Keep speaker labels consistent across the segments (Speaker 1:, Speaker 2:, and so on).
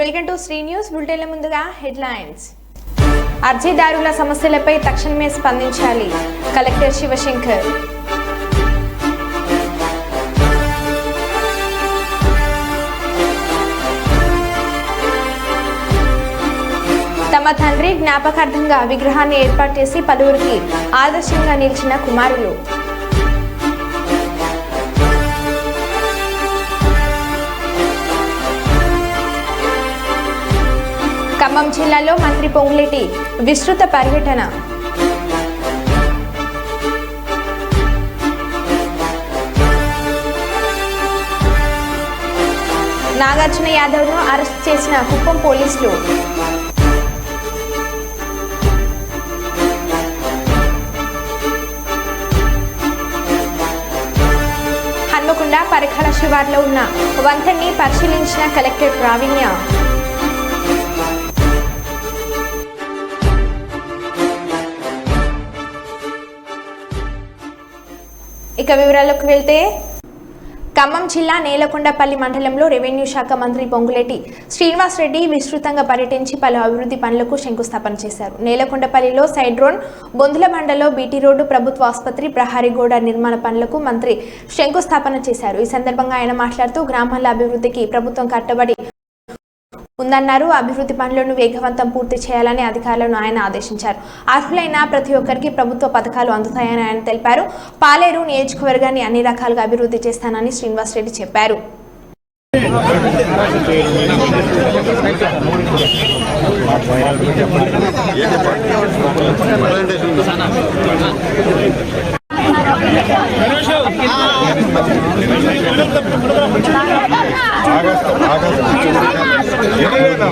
Speaker 1: Welcome to Shri news బులెటిన్ల ముందుగా headlines. అర్జీదారుల సమస్యలపై తక్షణమే స్పందించాలి కలెక్టర్ శివశంకర్. తమ తండ్రి జ్ఞాపకార్థంగా విగ్రహాన్ని ఏర్పాటు చేసి పలువురికి ఆదర్శంగా నిలిచిన కుమారులు. ఖమ్మం జిల్లాలో మంత్రి పొంగులేటి విస్తృత పర్యటన. నాగార్జున యాదవ్ను అరెస్ట్ చేసిన కుప్పం పోలీసులు. హన్మకొండ పరిఖల శివార్లో ఉన్న వంతెన్ని పరిశీలించిన కలెక్టర్ ప్రావీణ్య. ఇక వివరాల్లోకి వెళ్తే ఖమ్మం జిల్లా నేలకొండపల్లి మండలంలో రెవెన్యూ శాఖ మంత్రి పొంగులేటి శ్రీనివాసరెడ్డి విస్తృతంగా పర్యటించి పలు అభివృద్ధి పనులకు శంకుస్థాపన చేశారు. నేలకొండపల్లిలో సైడ్ రోడ్, బొందులబండలో బీటీ రోడ్డు, ప్రభుత్వ ఆసుపత్రి, ప్రహారీ గోడ నిర్మాణ పనులకు మంత్రి శంకుస్థాపన చేశారు. ఈ సందర్భంగా ఆయన మాట్లాడుతూ గ్రామాల అభివృద్ధికి ప్రభుత్వం కట్టుబడి ఉందన్నారు. అభివృద్ధి పనులను వేగవంతం పూర్తి చేయాలని అధికారులను ఆయన ఆదేశించారు. అర్హులైన ప్రతి ఒక్కరికి ప్రభుత్వ పథకాలు అందుతాయని ఆయన తెలిపారు. పాలేరు నియోజకవర్గాన్ని అన్ని రకాలుగా అభివృద్ధి చేస్తానని శ్రీనివాసరెడ్డి చెప్పారు.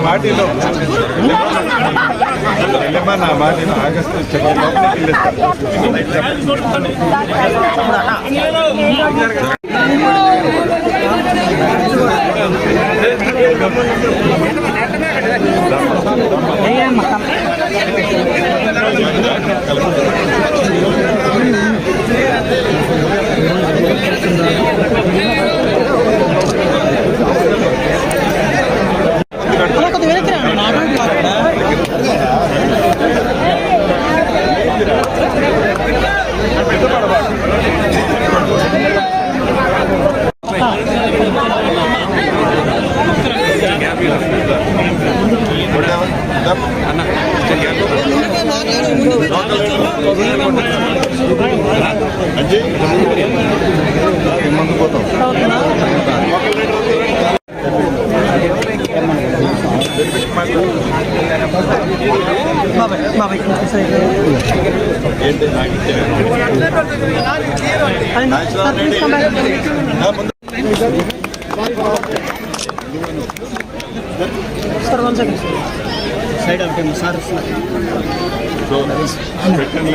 Speaker 2: వాటిలో నా వాటిలో ఆగస్టు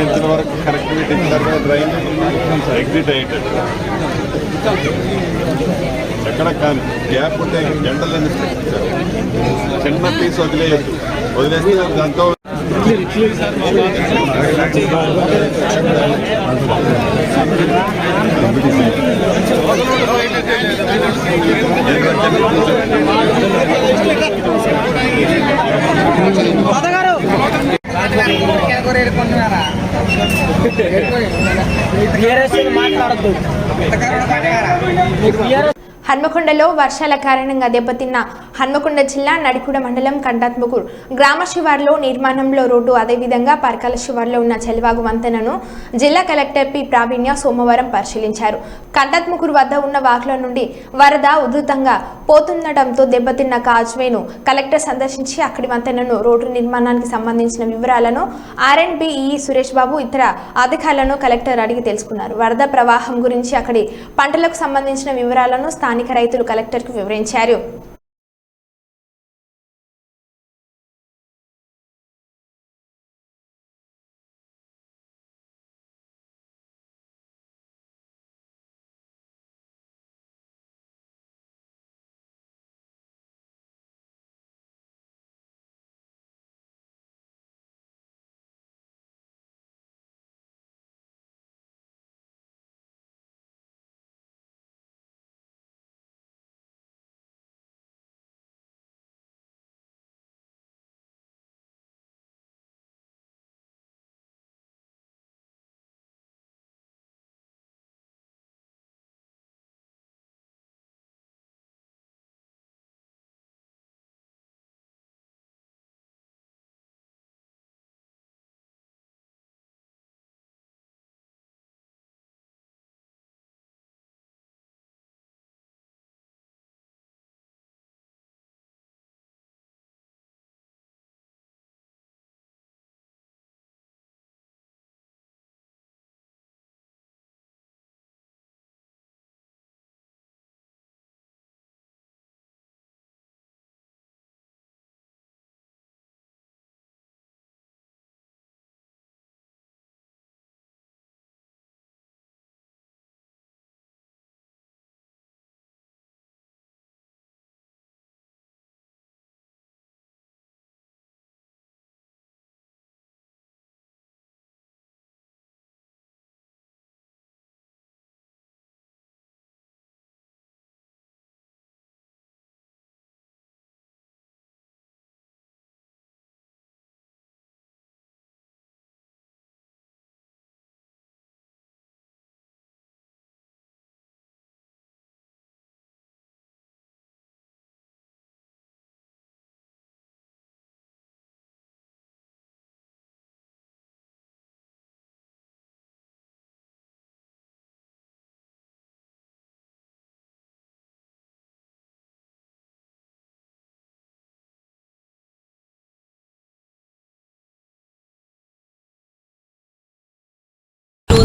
Speaker 2: పెట్టిన వరకు కరెక్ట్ డ్రైన్ ఎగ్జిట్ అయ్యేటట్టు ఎక్కడ కానీ గ్యాప్ ఉంటే జెండర్లని చిన్న పీస్ వదిలేస్తే దాంతో
Speaker 1: హన్మకొండలో వర్షాల కారణంగా దెబ్బతిన్న హన్మకొండ జిల్లా నడికూడ మండలం కంటాత్మకూర్ గ్రామ శివార్లో నిర్మాణంలో రోడ్డు, అదేవిధంగా పరకాల శివార్లో ఉన్న చెలివాగు వంతెనను జిల్లా కలెక్టర్ పి ప్రావీణ్య సోమవారం పరిశీలించారు. కంటాత్మకూర్ వద్ద ఉన్న వాగుల నుండి వరద ఉధృతంగా పోతుండటంతో దెబ్బతిన్న కాజ్వేను కలెక్టర్ సందర్శించి అక్కడి వంతెనను, రోడ్డు నిర్మాణానికి సంబంధించిన వివరాలను R&B సురేష్ బాబు ఇతర అధికారులను కలెక్టర్ అడిగి తెలుసుకున్నారు. వరద ప్రవాహం గురించి, అక్కడి పంటలకు సంబంధించిన వివరాలను స్థానిక రైతులు కలెక్టర్కు వివరించారు.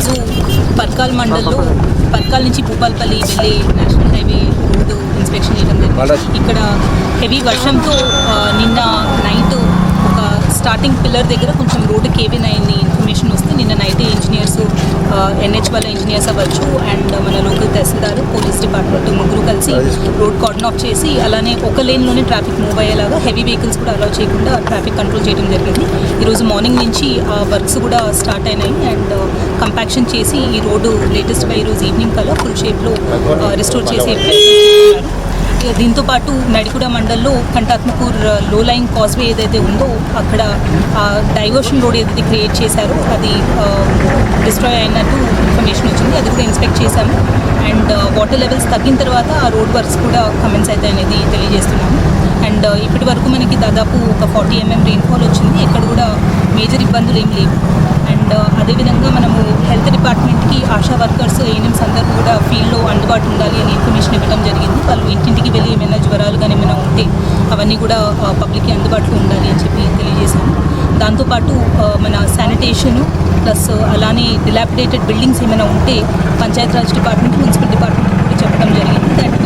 Speaker 3: ఈరోజు పర్కాల్ మండల్లో పర్కాల్ నుంచి భూపాల్పల్లి వెళ్ళే నేషనల్ హైవే రోడ్డు ఇన్స్పెక్షన్ చేయడం జరిగింది. ఇక్కడ హెవీ వర్షంతో నిన్న నైట్ ఒక స్టార్టింగ్ పిల్లర్ దగ్గర కొంచెం రోడ్డు కేబిన్ అయింది ఇన్ఫర్మేషన్ వస్తే నిన్న నైట్ ఇంజనీర్స్ NH వాళ్ళ ఇంజనీర్స్ అవ్వచ్చు అండ్ మన లోకల్ తహసీల్దార్ పోలీస్ డిపార్ట్మెంట్ ముగ్గురు కలిసి రోడ్ కార్డన్ ఆఫ్ చేసి అలానే ఒక లేన్లోనే ట్రాఫిక్ మూవ్ అయ్యేలాగా హెవీ వెహికల్స్ కూడా అలౌ చేయకుండా ట్రాఫిక్ కంట్రోల్ చేయడం జరిగింది. ఈరోజు మార్నింగ్ నుంచి ఆ వర్క్స్ కూడా స్టార్ట్ అయినాయి అండ్ కంపాక్షన్ చేసి ఈ రోడ్డు లేటెస్ట్గా ఈరోజు ఈవినింగ్ కల్లా ఫుల్ షేప్లో రిస్టోర్ చేసే ప్రయత్నం. దీంతో పాటు నడికుడ మండల్లో కంటాత్మకూర్ లో లైన్ కాజ్వే ఏదైతే ఉందో అక్కడ డైవర్షన్ రోడ్ ఏదైతే క్రియేట్ చేశారో అది డిస్ట్రాయ్ అయినట్టు ఇన్ఫర్మేషన్ వచ్చింది. అది కూడా ఇన్స్పెక్ట్ చేశాము అండ్ వాటర్ లెవెల్స్ తగ్గిన తర్వాత ఆ రోడ్ వర్క్స్ కూడా కమెన్స్ అవుతాయి అనేది తెలియజేస్తున్నాము. అండ్ ఇప్పటి వరకు మనకి దాదాపు ఒక 40 mm రెయిన్ఫాల్ వచ్చింది. ఎక్కడ కూడా మేజర్ ఇబ్బందులు ఏం లేవు. అండ్ అదేవిధంగా మనము హెల్త్ డిపార్ట్మెంట్కి ఆశా వర్కర్స్ ANMs అందరూ కూడా ఫీల్డ్లో అందుబాటు ఉండాలి అని ఇన్ఫర్మేషన్ ఇవ్వడం జరిగింది. వాళ్ళు ఇంటింటికి వెళ్ళి ఏమైనా జ్వరాలు కానీ ఏమైనా ఉంటే అవన్నీ కూడా పబ్లిక్కి అందుబాటులో ఉండాలి అని చెప్పి తెలియజేశాము. దాంతోపాటు మన శానిటేషను ప్లస్ అలానే డిలాపిడేటెడ్ బిల్డింగ్స్ ఏమైనా ఉంటే పంచాయతీరాజ్ డిపార్ట్మెంట్ మున్సిపల్ డిపార్ట్మెంట్ కూడా చెప్పడం జరిగింది. దట్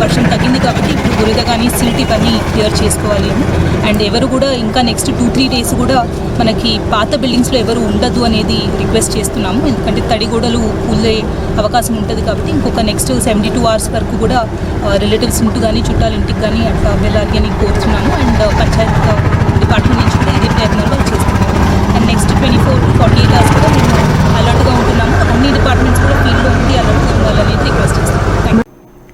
Speaker 3: వర్షం తగ్గింది కాబట్టి ఇప్పుడు బురద కానీ సిల్టీ పని క్లియర్ చేసుకోవాలి అని. అండ్ ఎవరు కూడా ఇంకా నెక్స్ట్ 2-3 days కూడా మనకి పాత బిల్డింగ్స్లో ఎవరు ఉండదు అనేది రిక్వెస్ట్ చేస్తున్నాము. ఎందుకంటే తడిగోడలు కూలే అవకాశం ఉంటుంది కాబట్టి ఇంకొక నెక్స్ట్ 72 hours వరకు కూడా రిలేటివ్స్ ఇంటూ కానీ చుట్టాల ఇంటికి కానీ అట్లా వెళ్ళాలి అని కోరుతున్నాము. అండ్ పంచాయత్ డిపార్ట్మెంట్ నుంచి కూడా ఇదే ప్రయత్నాలు చేస్తున్నాము. అండ్ నెక్స్ట్ 24-48 hours కూడా మేము అలర్ట్గా ఉంటున్నాము. అన్ని డిపార్ట్మెంట్స్ కూడా ఫీల్డ్లో ఉండి అలర్ట్గా ఉండాలనేది రిక్వెస్ట్ చేస్తున్నాము.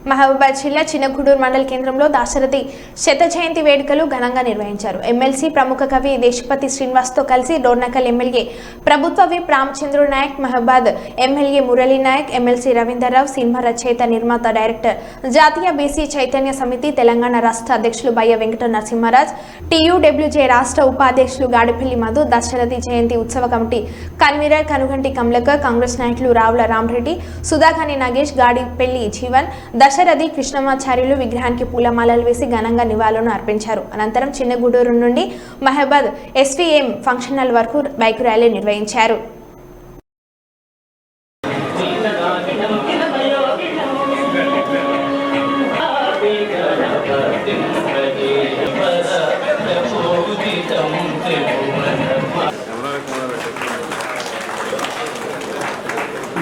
Speaker 1: మహబూబాద్ జిల్లా చిన్నగూడూరు మండల కేంద్రంలో దాశరథి శత జయంతి వేడుకలు ఘనంగా నిర్వహించారు. ఎమ్మెల్సీ ప్రముఖ కవి దేశపతి శ్రీనివాస్తో కలిసి డోర్నకల్ ఎమ్మెల్యే ప్రభుత్వ whip Ramachandra Naik, Mahabad MLA Murali Naik, MLC Ravinder Rao, cinema రచయిత నిర్మాత డైరెక్టర్ జాతీయ బీసీ చైతన్య సమితి తెలంగాణ రాష్ట్ర అధ్యక్షులు బయ్య వెంకట నరసింహారాజ్, TUWJ రాష్ట్ర ఉపాధ్యక్షులు గాడిపల్లి మధు, దశరథి జయంతి ఉత్సవ కమిటీ కన్వీనర్ కనుగంటి కమలకర్, కాంగ్రెస్ నాయకులు రావుల రామరెడ్డి, సుధాకాని నాగేష్, గాడిపల్లి జీవన్, దశరథి కృష్ణమాచార్యులు విగ్రహానికి పూలమాలలు వేసి ఘనంగా నివాళులను అర్పించారు. అనంతరం చిన్నగూడూరు నుండి మహబాద్ SVM ఫంక్షన్ హాల్ వరకు బైక్ ర్యాలీ నిర్వహించారు.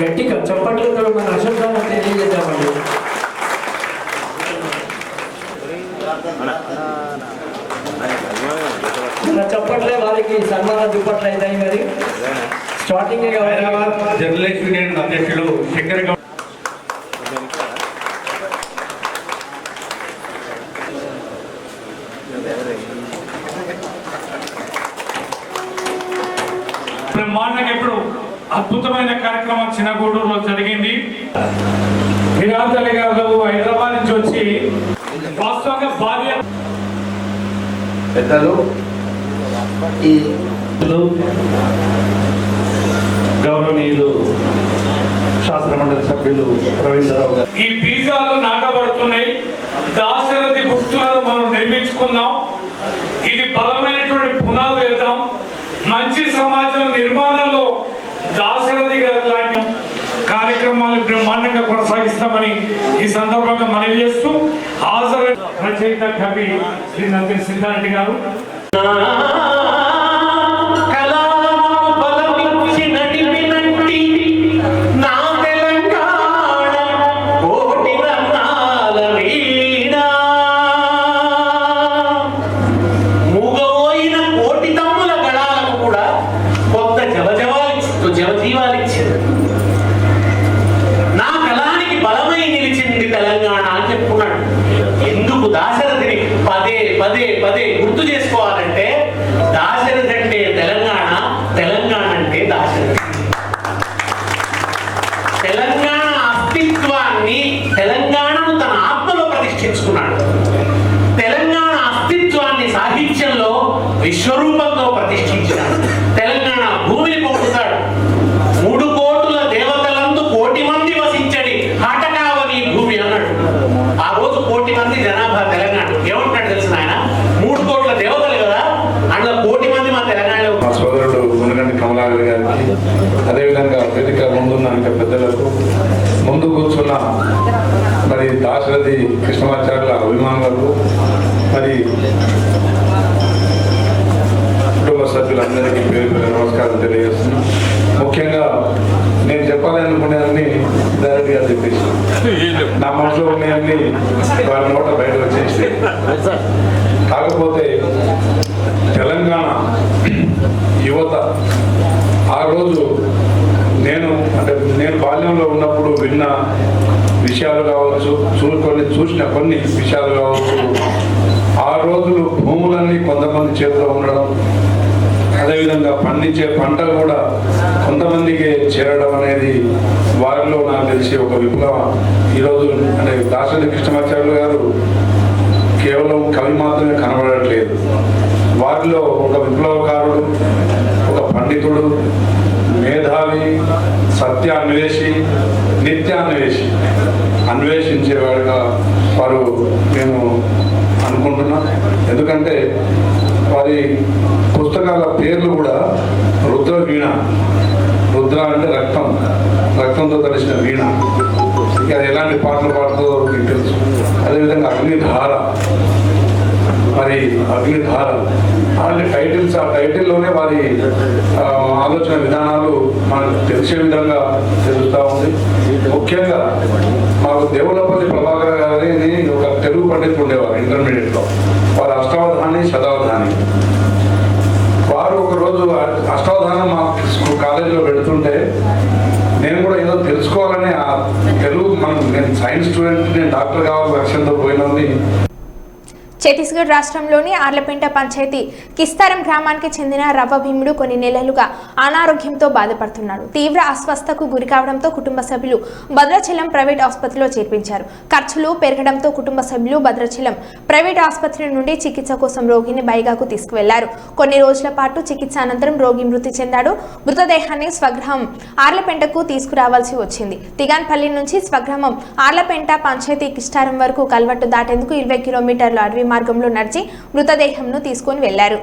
Speaker 4: గట్టిగా చప్పట్లతో మన అశోకాన్ని తెలియజేద్దామండి. మన చప్పట్లే వాళ్ళకి సన్మాన దుప్పట్లు అవుతాయి. మరి స్టార్టింగ్ హైదరాబాద్ జర్నలిస్ట్ యూనియన్ అధ్యక్షులు శంకర్ గౌడ్
Speaker 5: బ్రహ్మాండంగా ఇప్పుడు అద్భుతమైన కార్యక్రమం చిన్నగూడూరులో జరిగింది. విరాజలి గారు హైదరాబాద్ నుంచి వచ్చి వాస్తవంగా భార్య
Speaker 4: పెద్దలు, ఈ గౌరవనీయులు శాసన మండలి సభ్యులు రవీంద్రరావు గారు,
Speaker 5: ఈ బీజాలు నాటబడుతున్నాయి. దాశరథి గుర్తులను మనం నిర్మించుకుందాం. ఇది బలమైనటువంటి పునాదులు వేద్దాం. మంచి సమాజం నిర్మాణంలో దాశరథి గారి లాంటి కార్యక్రమాలు బ్రహ్మాండంగా కొనసాగిస్తామని ఈ సందర్భంగా మనవి చేస్తూ హాజరు రచయిత కవి శ్రీ నందిని సిద్ధారెడ్డి గారు.
Speaker 6: పదే గుర్తు చేసుకోవాలంటే దాశరథి అంటే తెలంగాణ, తెలంగాణ అంటే దాశరథి. తెలంగాణ అస్తిత్వాన్ని, తెలంగాణను తన ఆత్మలో ప్రతిష్ఠించుకున్నాడు. తెలంగాణ అస్తిత్వాన్ని సాహిత్యంలో విశ్వరూపంతో ప్రతిష్ఠించాడు. తెలంగాణ భూమిని పొందుతాడు. 3 కోట్ల దేవతలందు 1 కోటి మంది వసించడి హఠకావని భూమి అన్నాడు. ఆ రోజు 1 కోటి మంది జనాభా తెలంగాణ. ఏమంటాడు తెలిసిన ఆయన? 3 కోట్ల దేవతలు కదా, అందులో 1 కోటి మంది మా తెలంగాణలో.
Speaker 2: మా సోదరుడు గుణగంటి కమలాకర్ గారికి, అదేవిధంగా వేదిక ముందు దాశరథి కృష్ణమాచార్యుల అభిమానులకు మరి కుటుంబ సభ్యులందరికీ పేరు పేరు నమస్కారం తెలియజేస్తున్నాను. ముఖ్యంగా నేను చెప్పాలనుకునేవన్నీ డైరెక్ట్గా చెప్పేసి నా మనసులో ఉన్నాయన్నీ వారి నోట బయట వచ్చేసి. కాకపోతే తెలంగాణ యువత ఆ రోజు నేను బాల్యంలో ఉన్నప్పుడు విన్న విషయాలు కావచ్చు, చూసిన కొన్ని విషయాలు కావచ్చు, ఆ రోజులు భూములన్నీ కొంతమంది చేతిలో ఉండడం, అదేవిధంగా పండించే పంటలు కూడా కొంతమందికి చేరడం అనేది వారిలో నాకు తెలిసి ఒక విప్లవం. ఈరోజు దాశరథి కృష్ణమాచార్యులు గారు కేవలం కవి మాత్రమే కనబడట్లేదు, వారిలో ఒక విప్లవకారుడు, ఒక పండితుడు, మేధావి, సత్యాన్వేషి, అన్వేషించేవాడుగా వారు నేను అనుకుంటున్నా. ఎందుకంటే వారి పుస్తకాల పేర్లు కూడా రుద్ర వీణ, రుద్ర అంటే రక్తంతో కలిసిన వీణ, ఇక ఎలాంటి పాటలు పాడుతుందో మీకు తెలుసు. అదేవిధంగా అగ్నిధార, మరి అగ్నిధార అలాంటి టైటిల్స్, ఆ టైటిల్లోనే వారి ఆలోచన విధానాలు మనకు తెలిసే విధంగా తెలుస్తూ ఉంది. ముఖ్యంగా మాకు దేవులపల్లి ప్రభాకర్ గారిని ఒక తెలుగు పండితులు ఉండేవారు ఇంటర్మీడియట్లో, వారు అష్టావధాని, శతావధాని. వారు ఒకరోజు అష్టావధానం మా కాలేజీలో పెడుతుంటే నేను కూడా ఏదో తెలుసుకోవాలని ఆ తెలుగు నేను సైన్స్ స్టూడెంట్, నేను డాక్టర్ కావాలి లక్ష్యంతో పోయినని.
Speaker 1: ఛత్తీస్గఢ్ రాష్ట్రంలోని ఆర్లపెంట పంచాయతీ కిస్తారం గ్రామానికి చెందిన రవ్వ భీముడు కొన్ని నెలలుగా అనారోగ్యంతో బాధపడుతున్నాడు. తీవ్ర అస్వస్థకు గురి కావడంతో కుటుంబ సభ్యులు భద్రాచలం ప్రైవేట్ ఆసుపత్రిలో చేర్పించారు. ఖర్చులు పెరగడంతో కుటుంబ సభ్యులు భద్రాచలం ప్రైవేట్ ఆసుపత్రి నుండి చికిత్స కోసం రోగిని బైగాకు తీసుకువెళ్లారు. కొన్ని రోజుల పాటు చికిత్స అనంతరం రోగి మృతి చెందాడు. మృతదేహాన్ని స్వగ్రహం ఆర్లపెంటకు తీసుకురావాల్సి వచ్చింది. తిగాన్పల్లి నుంచి స్వగ్రామం ఆర్లపెంట పంచాయతీ కిస్తారం వరకు కల్వట్టు దాటేందుకు 20 కిలోమీటర్ల అడవి మార్గంలో నడిచి మృతదేహంను తీసుకొని వెళ్లారు.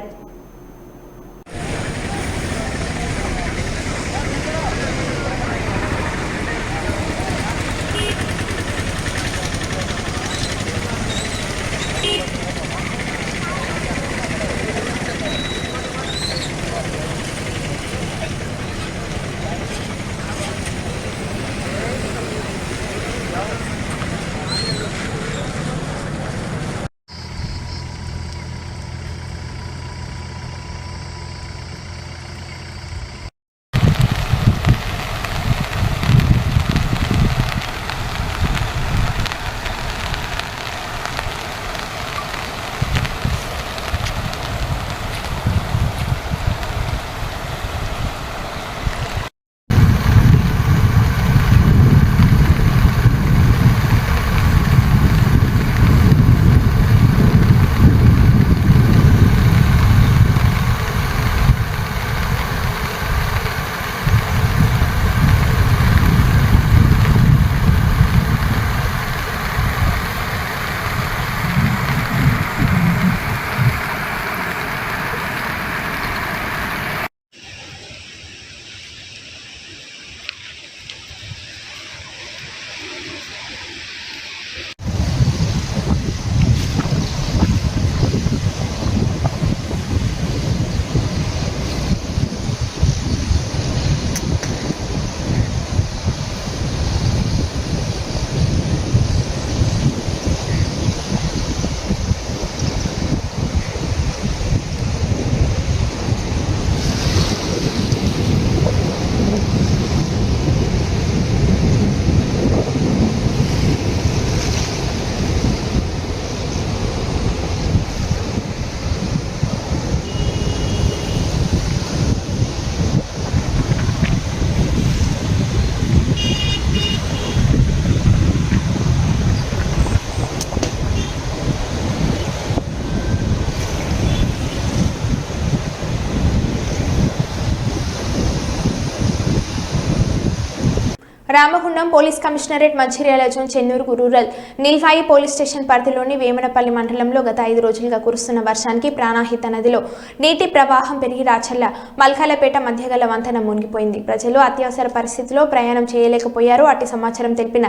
Speaker 1: Ramagundam police commissionerate Mancherial zone Chennur rural నీల్ఫాయి పోలీస్ స్టేషన్ పరిధిలోని వేమనపల్లి మండలంలో గత 5 రోజులుగా కురుస్తున్న వర్షానికి ప్రాణహిత నదిలో నీటి ప్రవాహం పెరిగి రాచర్ల మల్కాలపేట మధ్య గల వంతెన మునిగిపోయింది. ప్రజలు అత్యవసర పరిస్థితిలో ప్రయాణం చేయలేకపోయారు. అట్టి సమాచారం తెలిపిన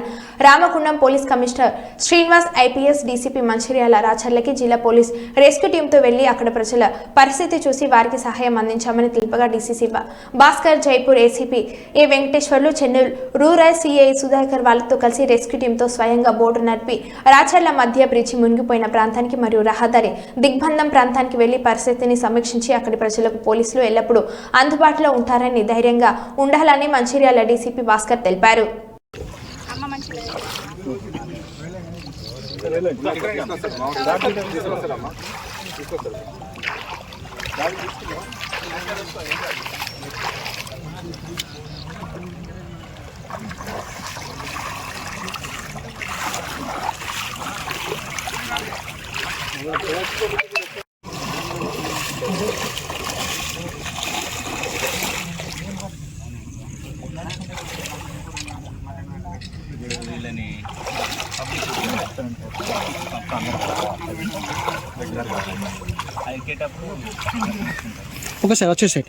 Speaker 1: Ramagundam police commissioner Srinivas IPS DCP Mancherial రాచర్లకి జిల్లా పోలీస్ రెస్క్యూ టీంతో వెళ్లి అక్కడ ప్రజల పరిస్థితి చూసి వారికి సహాయం అందించామని తెలుపగా DCC Bhaskar, Jaipur ACP A Venkateswarlu, Chennur rural CI Sudhakar వాళ్ళతో కలిసి రెస్క్యూ టీంతో స్వయంగా బోటు నడిపి రాచర్ల మధ్య బ్రిడ్జి మునిగిపోయిన ప్రాంతానికి మరియు రహదారి దిగ్బంధం ప్రాంతానికి వెళ్లి పరిస్థితిని సమీక్షించి అక్కడి ప్రజలకు పోలీసులు ఎల్లప్పుడూ అందుబాటులో ఉంటారని ధైర్యంగా ఉండాలని మంచిర్యాల డీసీపీ భాస్కర్ తెలిపారు.
Speaker 7: ఓకే సార్ వచ్చేసాయి.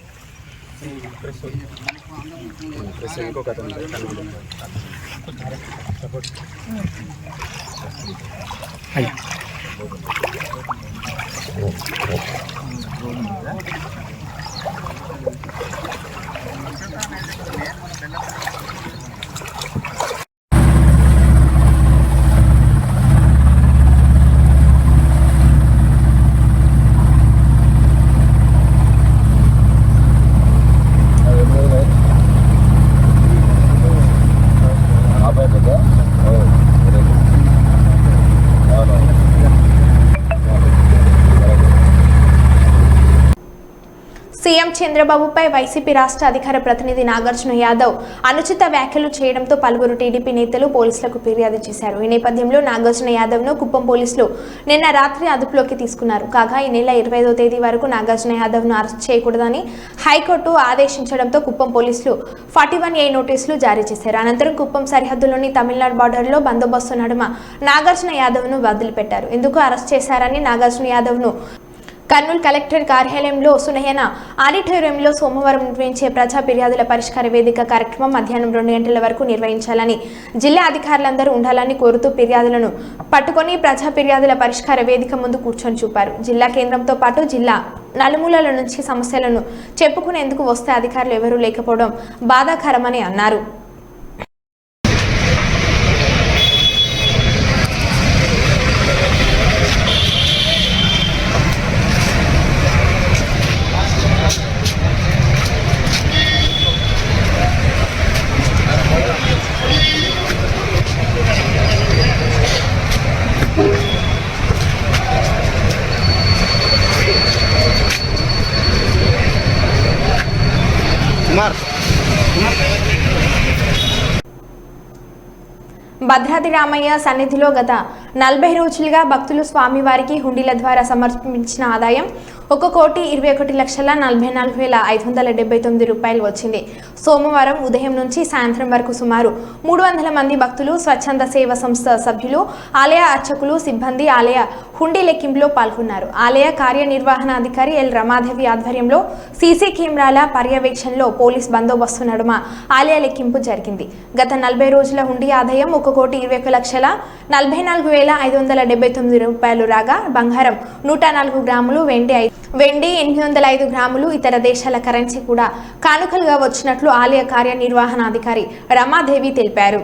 Speaker 7: సీఎం చంద్రబాబుపై వైసీపీ రాష్ట్ర అధికార ప్రతినిధి నాగార్జున యాదవ్ అనుచిత వ్యాఖ్యలు చేయడంతో పలువురు టీడీపీ నేతలు పోలీసులకు ఫిర్యాదు చేశారు. ఈ నేపథ్యంలో నాగార్జున యాదవ్ను కుప్పం పోలీసులు నిన్న రాత్రి అదుపులోకి తీసుకున్నారు. కాగా ఈ నెల 25వ తేదీ వరకు నాగార్జున యాదవ్ను అరెస్ట్ చేయకూడదని హైకోర్టు ఆదేశించడంతో కుప్పం పోలీసులు 41A నోటీసులు జారీ చేశారు. అనంతరం కుప్పం సరిహద్దులోని తమిళనాడు బార్డర్లో బందోబస్తు నడుమ నాగార్జున యాదవ్ను వదిలిపెట్టారు. ఎందుకు అరెస్ట్ చేశారని నాగార్జున యాదవ్ను కర్నూలు కలెక్టర్ కార్యాలయంలో సునయన ఆడిటోరియంలో సోమవారం నిర్వహించే ప్రజా ఫిర్యాదుల పరిష్కార వేదిక కార్యక్రమం మధ్యాహ్నం 2 గంటల వరకు నిర్వహించాలని జిల్లా అధికారులందరూ ఉండాలని కోరుతూ ఫిర్యాదులను పట్టుకొని ప్రజా ఫిర్యాదుల పరిష్కార వేదిక ముందు కూర్చొని చూపారు. జిల్లా కేంద్రంతో పాటు జిల్లా నలుమూలల నుంచి సమస్యలను చెప్పుకునేందుకు వస్తే అధికారులు ఎవరూ లేకపోవడం బాధాకరమని అన్నారు. భద్రాద్రి రామయ్య సన్నిధిలో గత 40 రోజులుగా భక్తులు స్వామివారికి హుండీల ద్వారా సమర్పించిన ఆదాయం 1,21,44,579 రూపాయలు వచ్చింది. సోమవారం ఉదయం నుంచి సాయంత్రం వరకు సుమారు 300 మంది భక్తులు, స్వచ్ఛంద సేవ సంస్థ సభ్యులు, ఆలయ అర్చకులు, సిబ్బంది ఆలయ హుండీ లెక్కింపులో పాల్గొన్నారు. ఆలయ కార్యనిర్వహణాధికారి ఎల్ రమాదేవి ఆధ్వర్యంలో సీసీ కెమెరాల పర్యవేక్షణలో పోలీస్ బందోబస్తు నడుమ ఆలయ లెక్కింపు జరిగింది. గత 40 రోజుల హుండీ ఆదాయం 1,21,44,579 రూపాయలు రాగా బంగారం 104 గ్రాములు, వెండి 805 గ్రాములు, ఇతర దేశాల కరెన్సీ కూడా కానుకలుగా వచ్చినట్లు ఆలయ కార్యనిర్వహణాధికారి రమాదేవి తెలిపారు.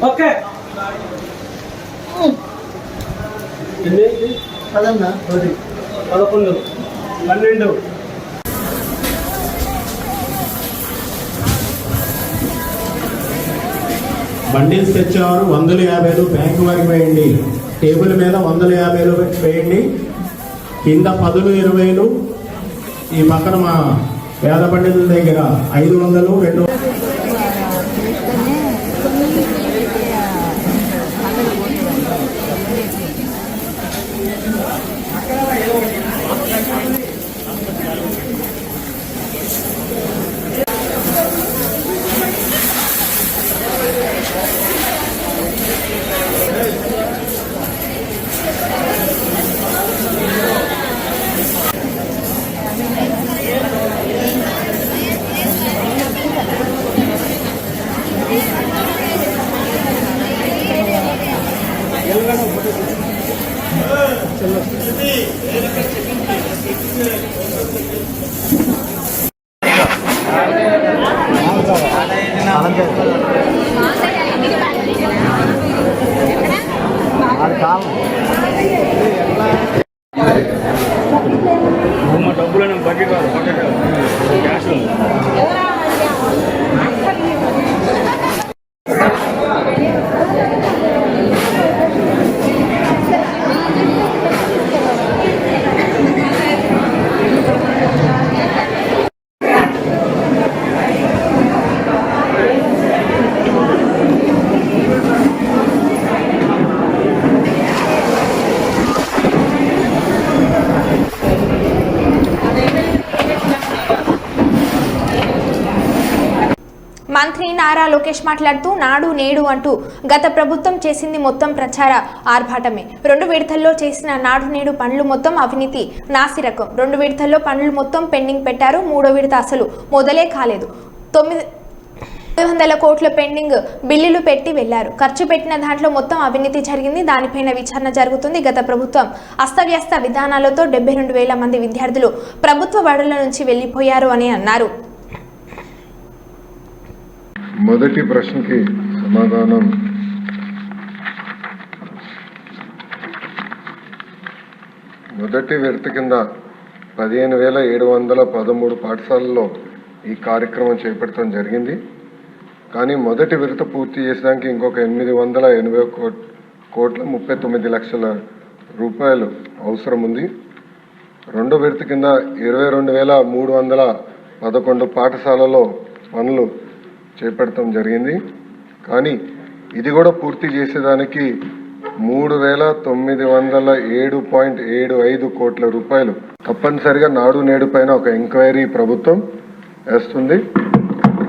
Speaker 6: Okay.
Speaker 8: 11, 12.
Speaker 9: బండిల్స్ తెచ్చేవారు 150 బ్యాంకు వారికి వేయండి. టేబుల్ మీద 150 వేయండి. కింద 10, 20 ఈ పక్కన మా పేద బండిల దగ్గర 500, 200.
Speaker 2: డబ్బులను బకెట్ క్యాష్
Speaker 1: మంత్రి నారా లోకేష్ మాట్లాడుతూ నాడు నేడు అంటూ గత ప్రభుత్వం చేసింది మొత్తం ప్రచార ఆర్భాటమే. 2 విడతల్లో చేసిన నాడు నేడు పనులు మొత్తం అవినీతి నాసిరకం. 2 విడతల్లో పనులు మొత్తం పెండింగ్ పెట్టారు. 3వ విడత అసలు మొదలే కాలేదు. 900 కోట్ల పెండింగ్ బిల్లులు పెట్టి వెళ్లారు. ఖర్చు పెట్టిన దాంట్లో మొత్తం అవినీతి జరిగింది. దానిపైన విచారణ జరుగుతుంది. గత ప్రభుత్వం అస్తవ్యస్త విధానాలతో 72,000 మంది విద్యార్థులు ప్రభుత్వ బడుల నుంచి వెళ్లిపోయారు అని అన్నారు.
Speaker 2: మొదటి ప్రశ్నకి సమాధానం మొదటి విడత కింద 15,713 పాఠశాలల్లో ఈ కార్యక్రమం చేపట్టడం జరిగింది. కానీ మొదటి విడత పూర్తి చేసడానికి ఇంకొక 880 కోట్ల 39 లక్షల రూపాయలు అవసరం ఉంది. రెండో విడత కింద 22,311 పాఠశాలలో పనులు చేపట్టడం జరిగింది. కానీ ఇది కూడా పూర్తి చేసేదానికి 3,907.75 కోట్ల రూపాయలు తప్పనిసరిగా నాడు నేడు పైన ఒక ఎంక్వైరీ ప్రభుత్వం వేస్తుంది.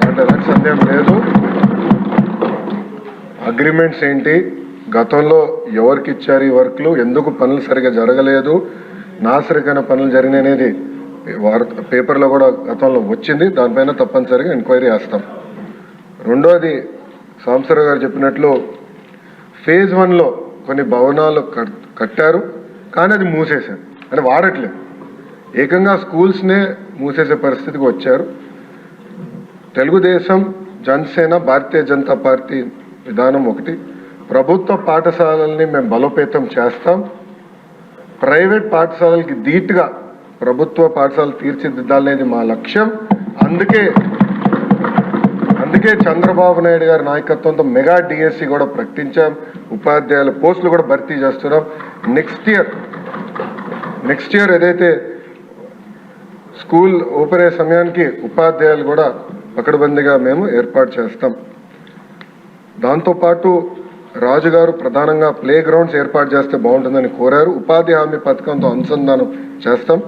Speaker 2: అంటే ఎలాంటి సందేహం లేదు. అగ్రిమెంట్స్ ఏంటి, గతంలో ఎవరికి ఇచ్చారు ఈ వర్క్లు, ఎందుకు పనులు సరిగా జరగలేదు, నాసరికైన పనులు జరిగిననేది పేపర్లో కూడా గతంలో వచ్చింది. దానిపైన తప్పనిసరిగా ఎంక్వైరీ వేస్తాం. రెండోది సాంబశివరావు గారు చెప్పినట్లు ఫేజ్ 1లో కొన్ని భవనాలు కట్టారు, కానీ అది మూసేశారు, అంటే వాడట్లేదు. ఏకంగా స్కూల్స్నే మూసేసే పరిస్థితికి వచ్చారు. తెలుగుదేశం, జనసేన, భారతీయ జనతా పార్టీ విధానం ఒకటి. ప్రభుత్వ పాఠశాలల్ని మేము బలోపేతం చేస్తాం. ప్రైవేట్ పాఠశాలలకి ధీటుగా ప్రభుత్వ పాఠశాలలు తీర్చిదిద్దాలనేది మా లక్ష్యం. అందుకే చంద్రబాబు నాయుడు గారి నాయకత్వంతో మెగా డిఎస్సి కూడా ప్రకటించాం. ఉపాధ్యాయుల పోస్టులు కూడా భర్తీ చేస్తున్నాం. నెక్స్ట్ ఇయర్ ఏదైతే స్కూల్ ఓపెన్ అయ్యే సమయానికి ఉపాధ్యాయులు కూడా పకడ్బందీగా మేము ఏర్పాటు చేస్తాం. దాంతోపాటు రాజుగారు ప్రధానంగా ప్లే గ్రౌండ్స్ ఏర్పాటు చేస్తే బాగుంటుందని కోరారు. ఉపాధి హామీ పథకంతో అనుసంధానం చేస్తాం.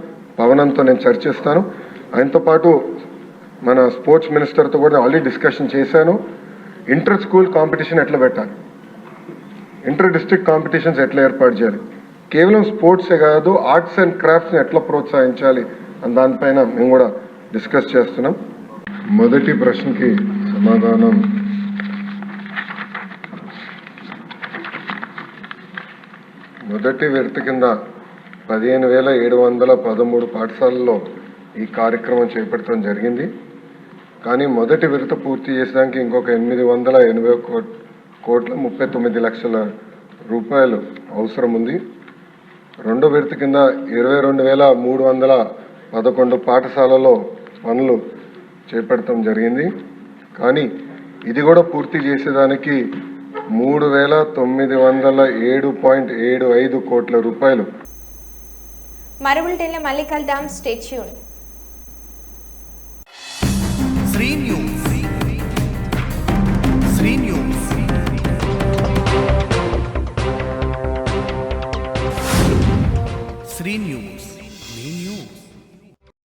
Speaker 2: పవనంతో నేను చర్చిస్తాను. ఆయనతో పాటు మన స్పోర్ట్స్ మినిస్టర్తో కూడా ఆల్రెడీ డిస్కషన్ చేశాను. ఇంటర్ స్కూల్ కాంపిటీషన్ ఎట్లా పెట్టాలి, ఇంటర్ డిస్ట్రిక్ట్ కాంపిటీషన్స్ ఎట్లా ఏర్పాటు చేయాలి, కేవలం స్పోర్ట్సే కాదు ఆర్ట్స్ అండ్ క్రాఫ్ట్స్ని ఎట్లా ప్రోత్సహించాలి అని దానిపైన మేము కూడా డిస్కస్ చేస్తున్నాం. మొదటి ప్రశ్నకి సమాధానం మొదటి విడత కింద 15,713 పాఠశాలల్లో ఈ కార్యక్రమం చేపట్టడం జరిగింది. కానీ మొదటి విడత పూర్తి చేసడానికి ఇంకొక 880 కోట్ల 39 లక్షల రూపాయలు అవసరం ఉంది. రెండో విడత కింద 22,311 పాఠశాలలో పనులు చేపట్టడం జరిగింది. కానీ ఇది కూడా పూర్తి చేసేదానికి 3,907.75 కోట్ల రూపాయలు.
Speaker 1: మరో బులెటిన్లో మళ్ళీ కలుద్దాం. Stay tuned.